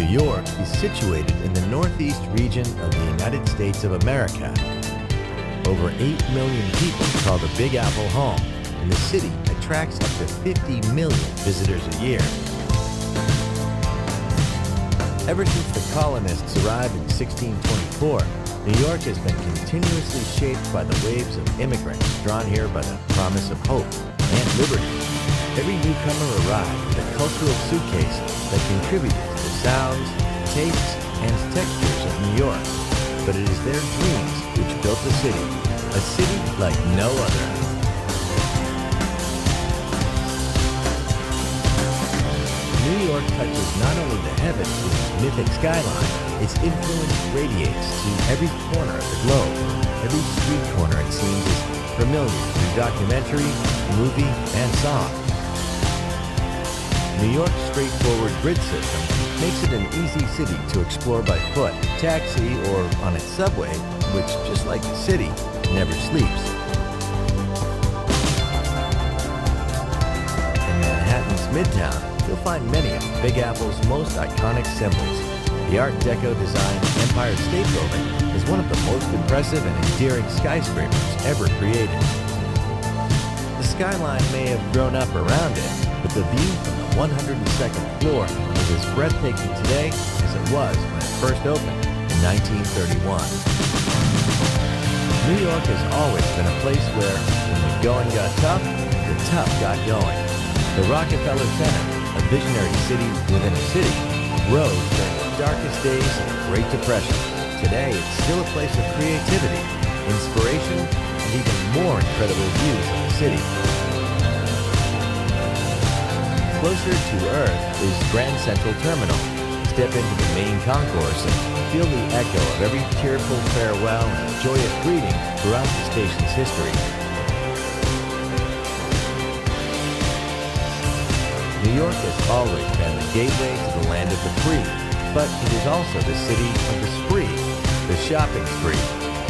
New York is situated in the northeast region of the United States of America. Over 8 million people call the Big Apple home, and the city attracts up to 50 million visitors a year. Ever since the colonists arrived in 1624, New York has been continuously shaped by the waves of immigrants drawn here by the promise of hope and liberty. Every newcomer arrived with a cultural suitcase that contributed to the sounds, tastes, and textures of New York. But it is their dreams which built the city, a city like no other. New York touches not only the heavens with its mythic skyline, its influence radiates to every corner of the globe. Every street corner, it seems, is familiar through documentary, movie, and song. New York's straightforward grid system makes it an easy city to explore by foot, taxi, or on its subway, which, just like the city, never sleeps. In Manhattan's Midtown, you'll find many of the Big Apple's most iconic symbols. The Art Deco designed Empire State Building is one of the most impressive and endearing skyscrapers ever created. The skyline may have grown up around it, but the view from the 102nd floor is as breathtaking today as it was when it first opened in 1931. New York has always been a place where, when the going got tough, the tough got going. The Rockefeller Center, a visionary city within a city, rose during the darkest days of the Great Depression. Today, it's still a place of creativity, inspiration, and even more incredible views of the city. Closer to Earth is Grand Central Terminal. Step into the main concourse and feel the echo of every tearful farewell and joyous greeting throughout the station's history. New York has always been the gateway to the land of the free, but it is also the city of the spree, the shopping spree.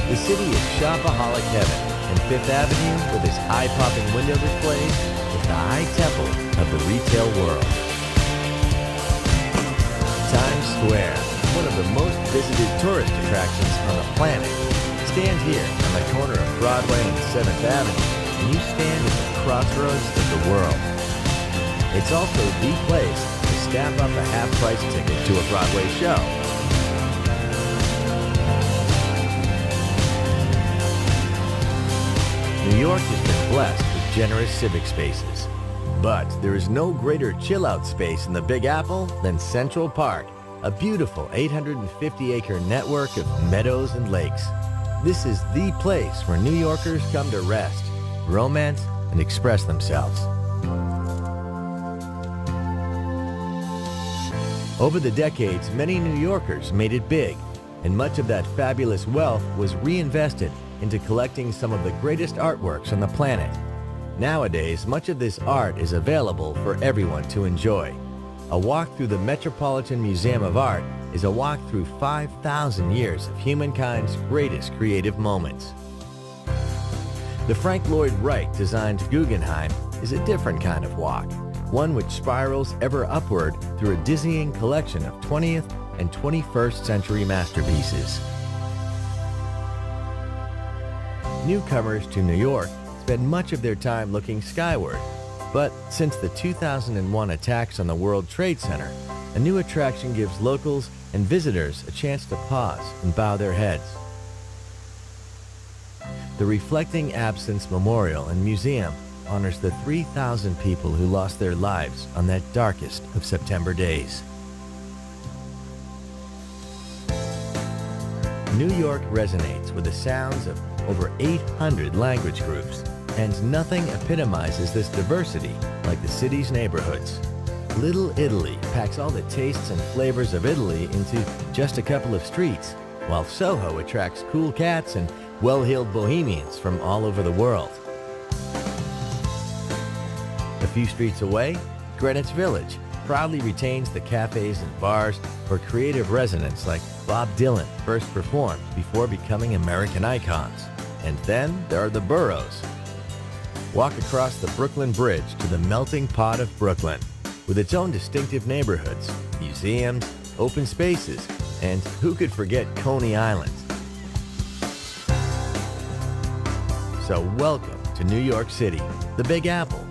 The city is shopaholic heaven, and Fifth Avenue, with its eye-popping window displays, is the high temple of the retail world. Times Square, one of the most visited tourist attractions on the planet. Stand here on the corner of Broadway and 7th Avenue, and you stand at the crossroads of the world. It's also the place to snap up a half-price ticket to a Broadway show. New York has been blessed with generous civic spaces. But there is no greater chill-out space in the Big Apple than Central Park, a beautiful 850-acre network of meadows and lakes. This is the place where New Yorkers come to rest, romance, and express themselves. Over the decades, many New Yorkers made it big, and much of that fabulous wealth was reinvested into collecting some of the greatest artworks on the planet. Nowadays, much of this art is available for everyone to enjoy. A walk through the Metropolitan Museum of Art is a walk through 5,000 years of humankind's greatest creative moments. The Frank Lloyd Wright designed Guggenheim is a different kind of walk, one which spirals ever upward through a dizzying collection of 20th and 21st century masterpieces. Newcomers to New York spend much of their time looking skyward, but since the 2001 attacks on the World Trade Center, a new attraction gives locals and visitors a chance to pause and bow their heads. The Reflecting Absence Memorial and Museum honors the 3,000 people who lost their lives on that darkest of September days. New York resonates with the sounds of over 800 language groups, and nothing epitomizes this diversity like the city's neighborhoods. Little Italy packs all the tastes and flavors of Italy into just a couple of streets, while Soho attracts cool cats and well-heeled bohemians from all over the world. A few streets away, Greenwich Village proudly retains the cafes and bars where creative residents like Bob Dylan first performed before becoming American icons. And then there are the boroughs. Walk across the Brooklyn Bridge to the melting pot of Brooklyn, with its own distinctive neighborhoods, museums, open spaces, and who could forget Coney Island? So welcome to New York City, the Big Apple.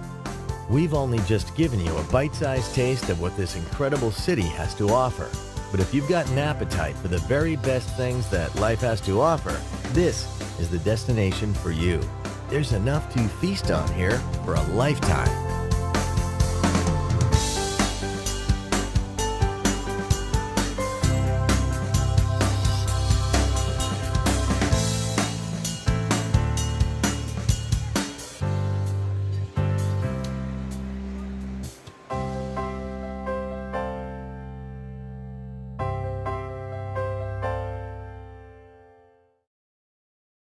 We've only just given you a bite-sized taste of what this incredible city has to offer. But if you've got an appetite for the very best things that life has to offer, this is the destination for you. There's enough to feast on here for a lifetime.